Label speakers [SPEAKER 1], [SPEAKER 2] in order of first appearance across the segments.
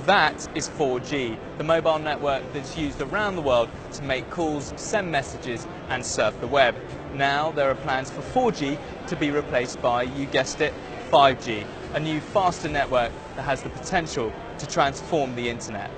[SPEAKER 1] That is 4G, the mobile network that's used around the world to make calls, send messages and surf the web. Now there are plans for 4G to be replaced by, you guessed it, 5G, a new faster network that has the potential to transform the internet.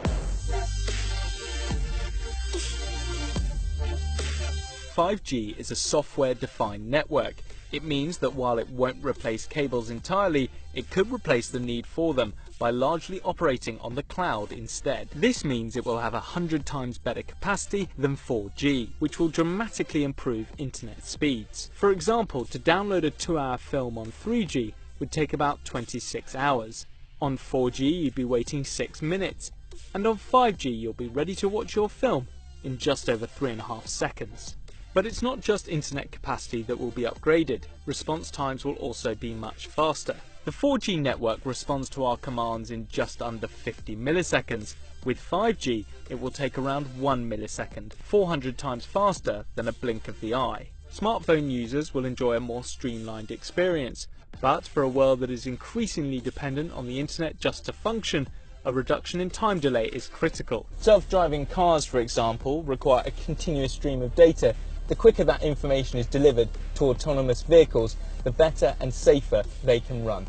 [SPEAKER 1] 5G is a software-defined network. It means that while it won't replace cables entirely, it could replace the need for them by largely operating on the cloud instead. This means it will have 100 times better capacity than 4G, which will dramatically improve internet speeds. For example, to download a 2-hour film on 3G would take about 26 hours. On 4G you'd be waiting 6 minutes, and on 5G you'll be ready to watch your film in just over 3.5 seconds. But it's not just internet capacity that will be upgraded, response times will also be much faster. The 4G network responds to our commands in just under 50 milliseconds. With 5G, it will take around 1 millisecond, 400 times faster than a blink of the eye. Smartphone users will enjoy a more streamlined experience, but for a world that is increasingly dependent on the internet just to function, a reduction in time delay is critical. Self-driving cars, for example, require a continuous stream of data. The quicker that information is delivered to autonomous vehicles, the better and safer they can run.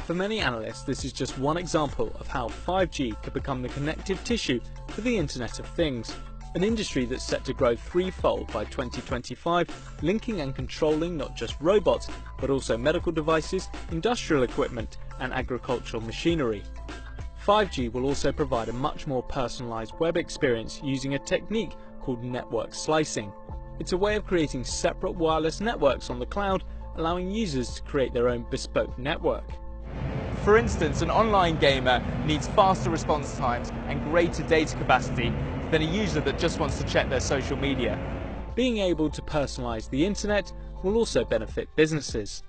[SPEAKER 1] For many analysts, this is just one example of how 5G could become the connective tissue for the Internet of Things, an industry that's set to grow threefold by 2025, linking and controlling not just robots, but also medical devices, industrial equipment, and agricultural machinery. 5G will also provide a much more personalised web experience using a technique called network slicing. It's a way of creating separate wireless networks on the cloud, allowing users to create their own bespoke network. For instance, an online gamer needs faster response times and greater data capacity than a user that just wants to check their social media. Being able to personalise the internet will also benefit businesses.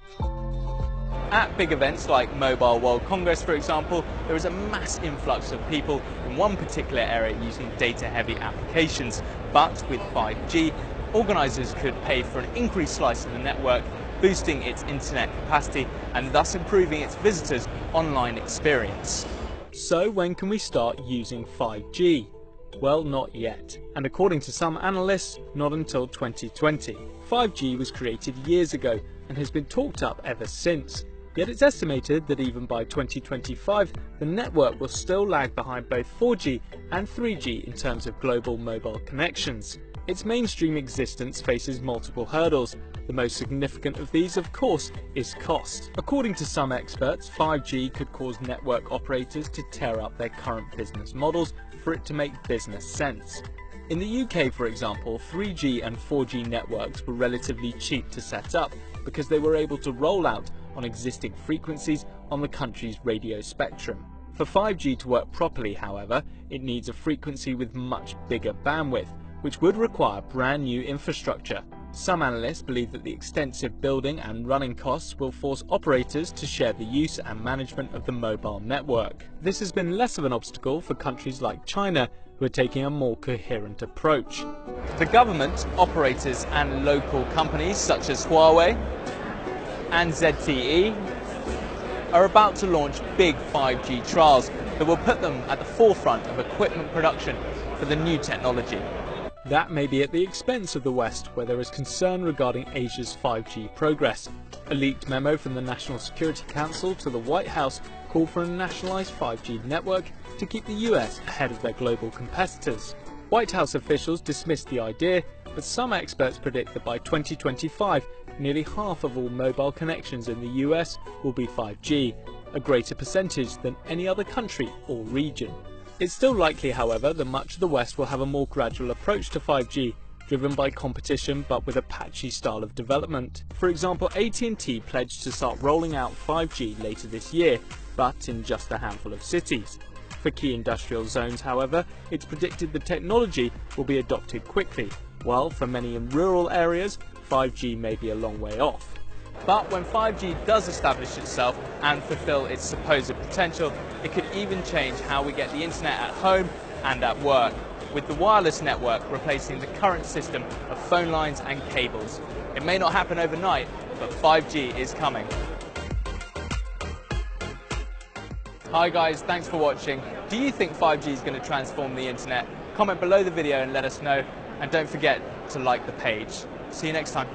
[SPEAKER 1] At big events like Mobile World Congress, for example, there is a mass influx of people in one particular area using data-heavy applications. But with 5G, organisers could pay for an increased slice of the network, boosting its internet capacity and thus improving its visitors' online experience. So when can we start using 5G? Well, not yet, and according to some analysts, not until 2020. 5G was created years ago and has been talked up ever since. Yet it's estimated that even by 2025, the network will still lag behind both 4G and 3G in terms of global mobile connections. Its mainstream existence faces multiple hurdles. The most significant of these, of course, is cost. According to some experts, 5G could cause network operators to tear up their current business models for it to make business sense. In the UK, for example, 3G and 4G networks were relatively cheap to set up because they were able to roll out on existing frequencies on the country's radio spectrum. For 5G to work properly, however, it needs a frequency with much bigger bandwidth, which would require brand new infrastructure. Some analysts believe that the extensive building and running costs will force operators to share the use and management of the mobile network. This has been less of an obstacle for countries like China, who are taking a more coherent approach. The government, operators and local companies such as Huawei and ZTE are about to launch big 5G trials that will put them at the forefront of equipment production for the new technology. That may be at the expense of the West, where there is concern regarding Asia's 5G progress. A leaked memo from the National Security Council to the White House called for a nationalised 5G network to keep the US ahead of their global competitors. White House officials dismissed the idea, but some experts predict that by 2025, nearly half of all mobile connections in the US will be 5G, a greater percentage than any other country or region. It's still likely, however, that much of the West will have a more gradual approach to 5G, driven by competition but with a patchy style of development. For example, AT&T pledged to start rolling out 5G later this year, but in just a handful of cities. For key industrial zones, however, it's predicted the technology will be adopted quickly, while for many in rural areas, 5G may be a long way off. But when 5G does establish itself and fulfill its supposed potential, it could even change how we get the internet at home and at work, with the wireless network replacing the current system of phone lines and cables. It may not happen overnight, but 5G is coming. Hi guys, thanks for watching. Do you think 5G is going to transform the internet? Comment below the video and let us know. And don't forget to like the page. See you next time.